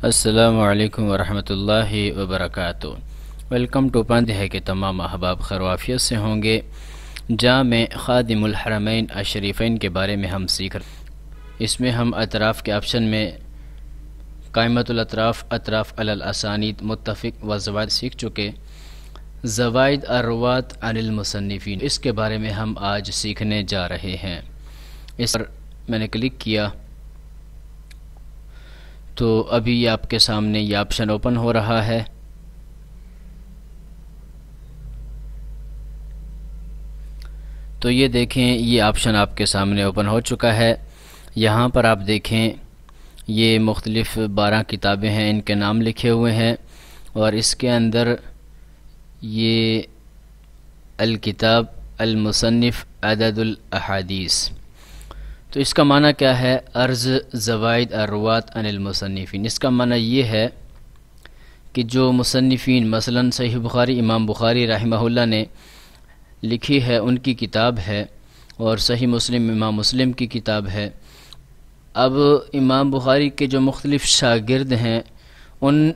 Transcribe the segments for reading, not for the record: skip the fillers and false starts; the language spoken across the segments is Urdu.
السلام علیکم ورحمۃ اللہ وبرکاتہ۔ ویلکم ٹو پاندھ ہے کہ تمام احباب خیروافیت سے ہوں گے۔ جامع خادم الحرمین الشریفین کے بارے میں ہم سیکھ رہے ہیں۔ اس میں ہم اطراف کے آپشن میں قائمۃ الاطراف، اطراف علی الاسانید، متفق و زوائد سیکھ چکے۔ زوائد الروات عن المصنفین، اس کے بارے میں ہم آج سیکھنے جا رہے ہیں۔ اس پر میں نے کلک کیا تو ابھی آپ کے سامنے یہ آپشن اوپن ہو رہا ہے۔ تو یہ دیکھیں، یہ آپشن آپ کے سامنے اوپن ہو چکا ہے۔ یہاں پر آپ دیکھیں یہ مختلف 12 کتابیں ہیں، ان کے نام لکھے ہوئے ہیں، اور اس کے اندر یہ الکتاب المصنف عدد الاحادیث، تو اس کا معنی کیا ہے؟ عرض زوائد الروات عن المصنفین۔ اس کا معنی یہ ہے کہ جو مصنفین مثلا صحیح بخاری، امام بخاری رحمہ اللہ نے لکھی ہے، ان کی کتاب ہے، اور صحیح مسلم، امام مسلم کی کتاب ہے۔ اب امام بخاری کے جو مختلف شاگرد ہیں، ان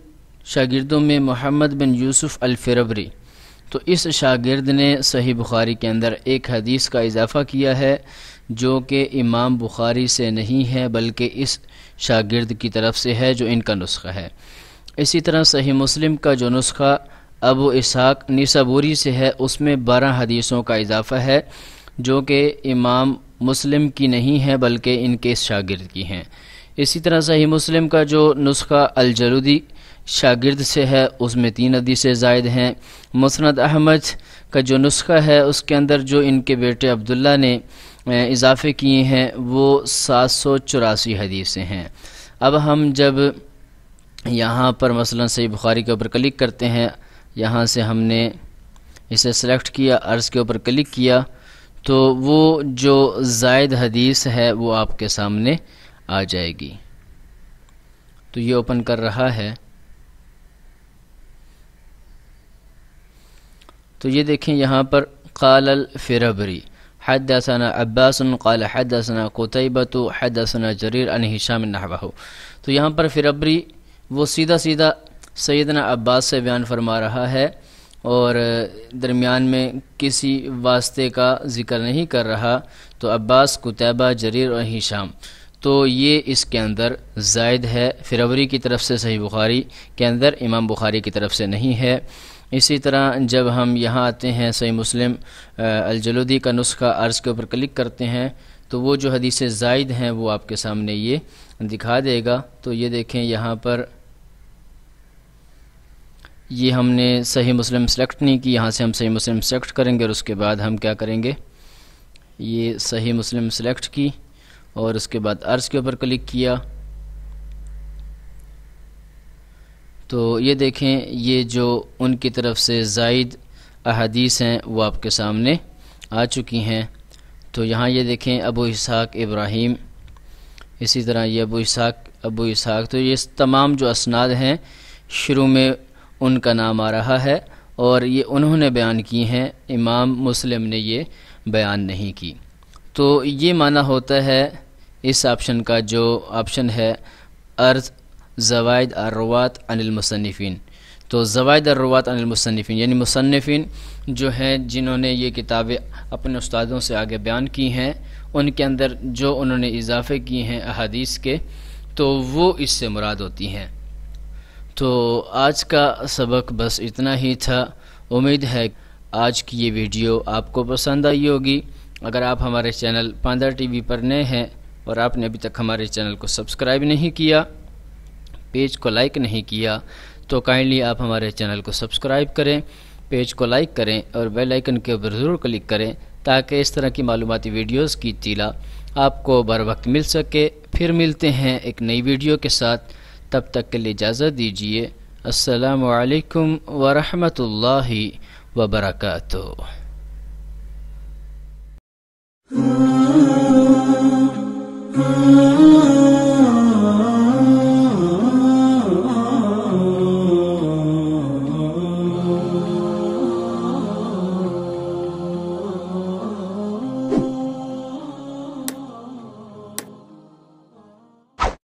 شاگردوں میں محمد بن یوسف الفربری، تو اس شاگرد نے صحیح بخاری کے اندر ایک حدیث کا اضافہ کیا ہے جو کہ امام بخاری سے نہیں ہے بلکہ اس شاگرد کی طرف سے ہے، جو ان کا نسخہ ہے۔ اسی طرح صحیح مسلم کا جو نسخہ ابو اسحاق نیسابوری سے ہے، اس میں 12 حدیثوں کا اضافہ ہے جو کہ امام مسلم کی نہیں ہے بلکہ ان کے اس شاگرد کی ہیں۔ اسی طرح صحیح مسلم کا جو نسخہ الجلودی شاگرد سے ہے، اس میں 3 حدیثیں زائد ہیں۔ مسند احمد کا جو نسخہ ہے، اس کے اندر جو ان کے بیٹے عبداللہ نے اضافے کیے ہیں، وہ 784 حدیثیں ہیں۔ اب ہم جب یہاں پر مثلا صحیح بخاری کے اوپر کلک کرتے ہیں، یہاں سے ہم نے اسے سلیکٹ کیا، عرض کے اوپر کلک کیا، تو وہ جو زائد حدیث ہے وہ آپ کے سامنے آ جائے گی۔ تو یہ اوپن کر رہا ہے۔ تو یہ دیکھیں یہاں پر قال الفربری حدثنا عباس قال حدثنا قتیبۃ حدثنا جریر عن ہشام نحوہ۔ تو یہاں پر فربری وہ سیدھا سیدنا عباس سے بیان فرما رہا ہے، اور درمیان میں کسی واسطے کا ذکر نہیں کر رہا۔ تو عباس، قتیبہ، جریر اور ہشام، تو یہ اس کے اندر زائد ہے، فربری کی طرف سے صحیح بخاری کے اندر، امام بخاری کی طرف سے نہیں ہے۔ اسی طرح جب ہم یہاں آتے ہیں صحیح مسلم الجلودی کا نسخہ، عرض کے اوپر کلک کرتے ہیں، تو وہ جو حدیث زائد ہیں وہ آپ کے سامنے یہ دکھا دے گا۔ تو یہ دیکھیں یہاں پر یہ ہم نے صحیح مسلم سلیکٹ نہیں کی، یہاں سے ہم صحیح مسلم سلیکٹ کریں گے، اور اس کے بعد ہم کیا کریں گے، یہ صحیح مسلم سلیکٹ کی اور اس کے بعد عرض کے اوپر کلک کیا۔ تو یہ دیکھیں یہ جو ان کی طرف سے زائد احادیث ہیں وہ آپ کے سامنے آ چکی ہیں۔ تو یہاں یہ دیکھیں ابو اسحاق ابراہیم، اسی طرح یہ ابو اسحاق، تو یہ تمام جو اسناد ہیں شروع میں ان کا نام آ رہا ہے، اور یہ انہوں نے بیان کی ہیں، امام مسلم نے یہ بیان نہیں کی۔ تو یہ معنی ہوتا ہے اس آپشن کا، جو آپشن ہے عرض زوائد الروات عن المصنفین۔ تو زوائد الروات عن المصنفین یعنی مصنفین جو ہیں جنہوں نے یہ کتابیں اپنے استادوں سے آگے بیان کی ہیں، ان کے اندر جو انہوں نے اضافے کیے ہیں احادیث کے، تو وہ اس سے مراد ہوتی ہیں۔ تو آج کا سبق بس اتنا ہی تھا۔ امید ہے آج کی یہ ویڈیو آپ کو پسند آئی ہوگی۔ اگر آپ ہمارے چینل پاندھا ٹی وی پر نئے ہیں اور آپ نے ابھی تک ہمارے چینل کو سبسکرائب نہیں کیا، پیج کو لائک نہیں کیا، تو کائنڈلی آپ ہمارے چینل کو سبسکرائب کریں، پیج کو لائک کریں اور بیل آئیکن کے اوپر ضرور کلک کریں، تاکہ اس طرح کی معلوماتی ویڈیوز کی اطلاع آپ کو بر وقت مل سکے۔ پھر ملتے ہیں ایک نئی ویڈیو کے ساتھ، تب تک کے لیے اجازت دیجیے۔ السلام علیکم ورحمۃ اللہ وبرکاتہ۔